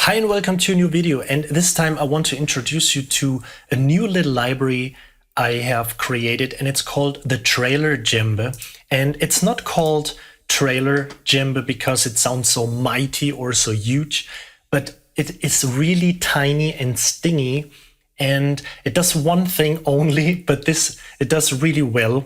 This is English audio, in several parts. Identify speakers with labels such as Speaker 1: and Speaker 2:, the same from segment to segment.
Speaker 1: Hi and welcome to a new video, and this time I want to introduce you to a new little library I have created, and it's called the Trailer Djembe. And it's not called Trailer Djembe because it sounds so mighty or so huge, but it is really tiny and stingy, and it does one thing only, but it does really well.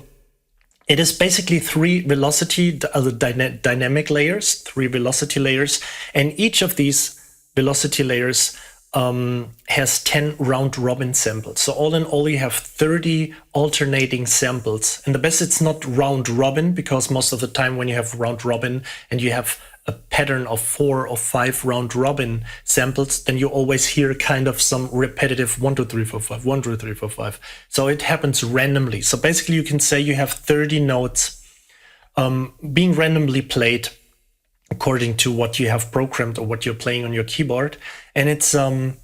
Speaker 1: It is basically three dynamic layers, three velocity layers, and each of these velocity layers has 10 round robin samples. So all in all, you have 30 alternating samples. And the best, it's not round robin, because most of the time when you have round robin and you have a pattern of 4 or 5 round robin samples, then you always hear kind of some repetitive 1, 2, 3, 4, 5, 1, 2, 3, 4, 5. So it happens randomly. So basically you can say you have 30 notes being randomly played according to what you have programmed or what you're playing on your keyboard. And it sounds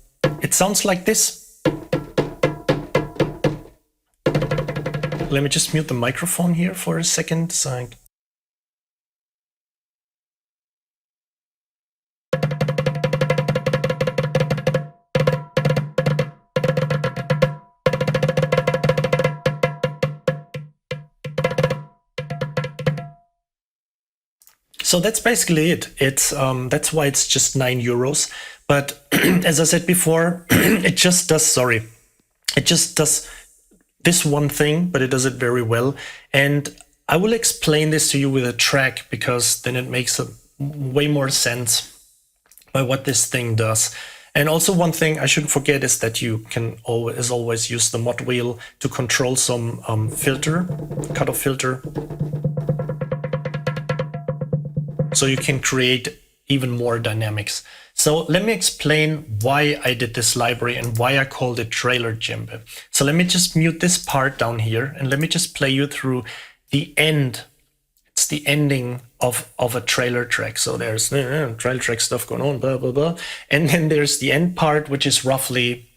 Speaker 1: like this. Let me just mute the microphone here for a second. So that's basically it. It's that's why it's just €9. But as I said before, it just does this one thing, but it does it very well. And I will explain this to you with a track, because then it makes way more sense by what this thing does. And also one thing I shouldn't forget is that you can always use the mod wheel to control some cutoff filter. So you can create even more dynamics. So let me explain why I did this library and why I called it Trailer Djembe. So let me just mute this part down here, and let me just play you through the end. It's the ending of a trailer track. So there's trailer track stuff going on, blah, blah, blah. And then there's the end part, which is roughly,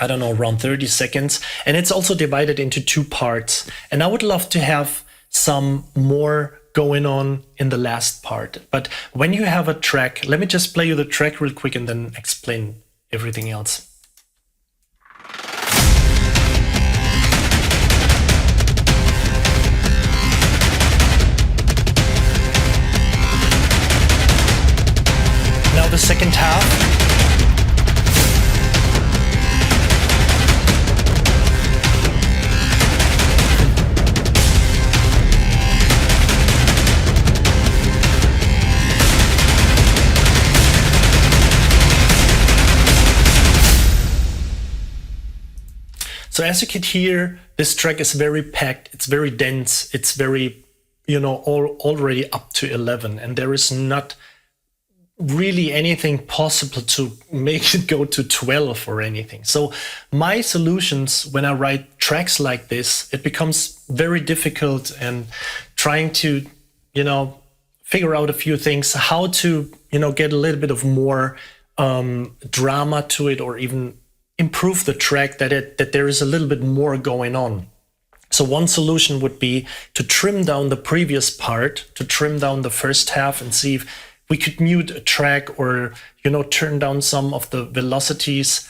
Speaker 1: I don't know, around 30 seconds. And it's also divided into 2 parts. And I would love to have some more going on in the last part. But when you have a track, let me just play you the track real quick and then explain everything else. Now the second half. So as you can hear, this track is very packed, it's very dense, it's very, already up to 11, and there is not really anything possible to make it go to 12 or anything. So my solutions when I write tracks like this, it becomes very difficult, and trying to, figure out a few things, how to, get a little bit of more drama to it, or even improve the track that there is a little bit more going on. So one solution would be to trim down the previous part, to trim down the first half, and see if we could mute a track, or turn down some of the velocities,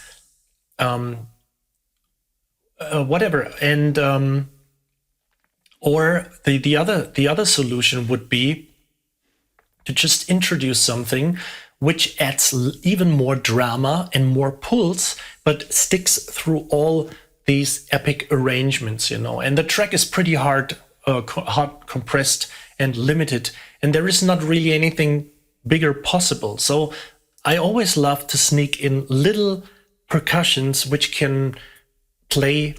Speaker 1: whatever. And or the other solution would be to just introduce something which adds even more drama and more pulse, but sticks through all these epic arrangements, And the track is pretty hard compressed and limited, and there is not really anything bigger possible. So I always love to sneak in little percussions which can play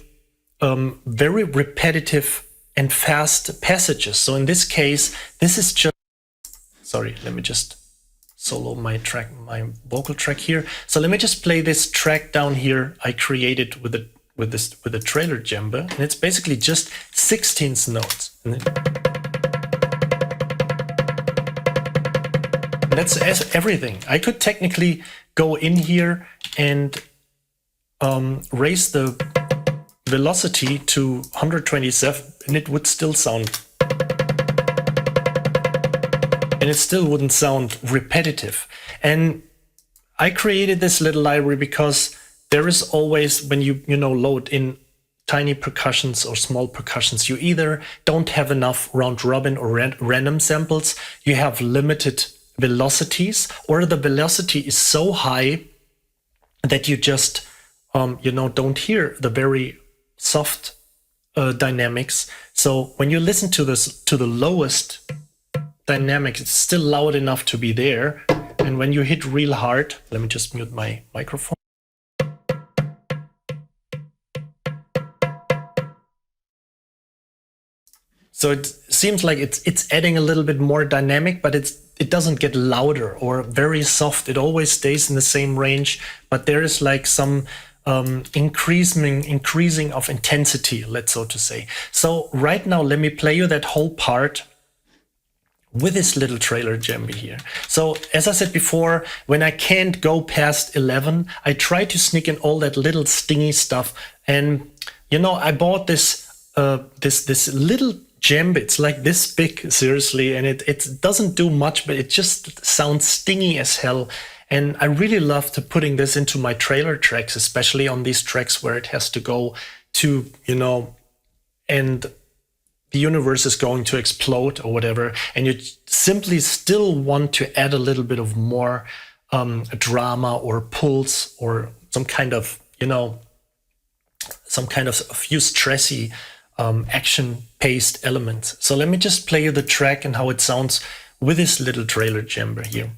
Speaker 1: very repetitive and fast passages. So in this case, this is just, sorry, let me just solo my vocal track here. So let me just play this track down here I created with the Trailer Djembe, and it's basically just 16th notes. And that's everything. I could technically go in here and raise the velocity to 127, and it would still sound and it still wouldn't sound repetitive. And I created this little library because there is always, when you load in tiny percussions or small percussions, you either don't have enough round robin or random samples, you have limited velocities, or the velocity is so high that you just don't hear the very soft dynamics. So when you listen to this, to the lowest dynamics, it's still loud enough to be there. And when you hit real hard, let me just mute my microphone. So it seems like it's adding a little bit more dynamic, but it doesn't get louder or very soft. It always stays in the same range, but there is like some increasing of intensity, let's so to say. So right now, let me play you that whole part with this little trailer djembe here. So as I said before, when I can't go past 11, I try to sneak in all that little stingy stuff. And I bought this this little djembe. It's like this big, seriously, and it doesn't do much, but it just sounds stingy as hell. And I really love to putting this into my trailer tracks, especially on these tracks where it has to go to, and the universe is going to explode or whatever, and you simply still want to add a little bit of more drama or pulse or some kind of, a few stressy action-paced elements. So let me just play you the track and how it sounds with this little trailer djembe here.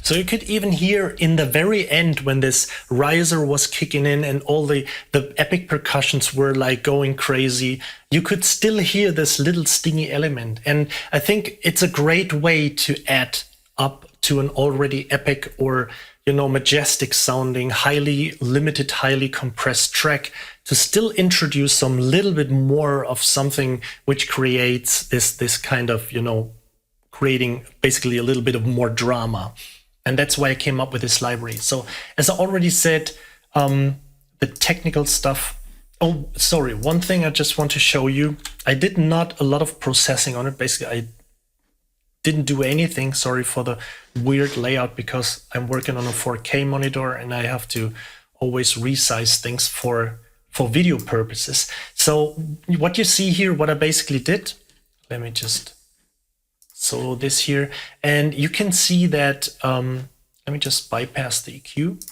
Speaker 1: So you could even hear in the very end when this riser was kicking in and all the epic percussions were like going crazy, you could still hear this little stingy element. And I think it's a great way to add up to an already epic or, majestic sounding, highly limited, highly compressed track to still introduce some little bit more of something which creates this kind of, creating basically a little bit of more drama. And that's why I came up with this library. So as I already said, the technical stuff. Oh, sorry. One thing I just want to show you. I did not a lot of processing on it. Basically, I didn't do anything. Sorry for the weird layout because I'm working on a 4K monitor and I have to always resize things for video purposes. So what you see here, what I basically did, let me just solo this here, and you can see that, let me just bypass the EQ.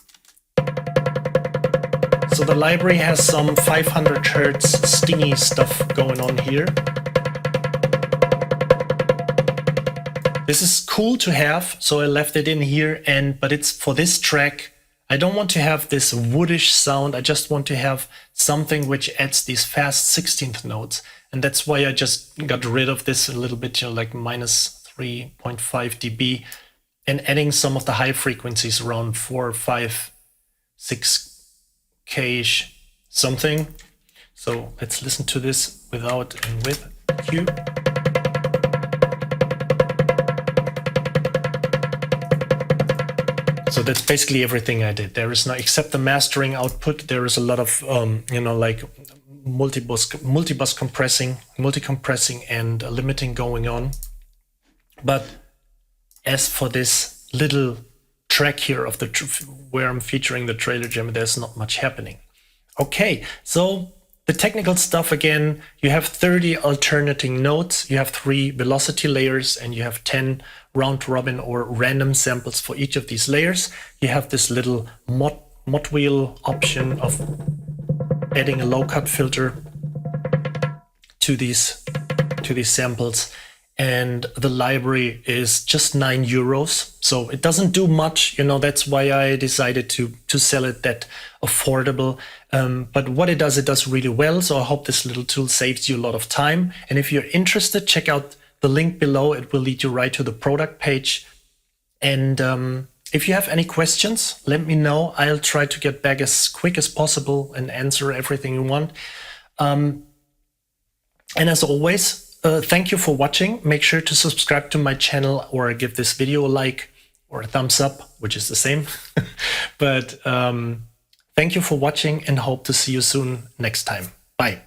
Speaker 1: So the library has some 500 Hertz stingy stuff going on here. This is cool to have, so I left it in here, but it's for this track. I don't want to have this woodish sound. I just want to have something which adds these fast 16th notes. And that's why I just got rid of this a little bit, like minus 3.5 dB, and adding some of the high frequencies around 4, 5, 6K-ish something. So let's listen to this without and with Q. So that's basically everything I did. There is no, except the mastering output, there is a lot of, like multi-bus compressing, multi-compressing and limiting going on. But as for this little track here of where I'm featuring the trailer djembe, there's not much happening. Okay, so the technical stuff again, you have 30 alternating notes, you have 3 velocity layers, and you have 10 round robin or random samples for each of these layers. You have this little mod wheel option of adding a low cut filter to these samples. And the library is just €9. So it doesn't do much, that's why I decided to sell it that affordable. But what it does really well. So I hope this little tool saves you a lot of time. And if you're interested, check out the link below. It will lead you right to the product page. And if you have any questions, let me know. I'll try to get back as quick as possible and answer everything you want. And as always, thank you for watching. Make sure to subscribe to my channel or give this video a like or a thumbs up, which is the same. But thank you for watching and hope to see you soon next time. Bye.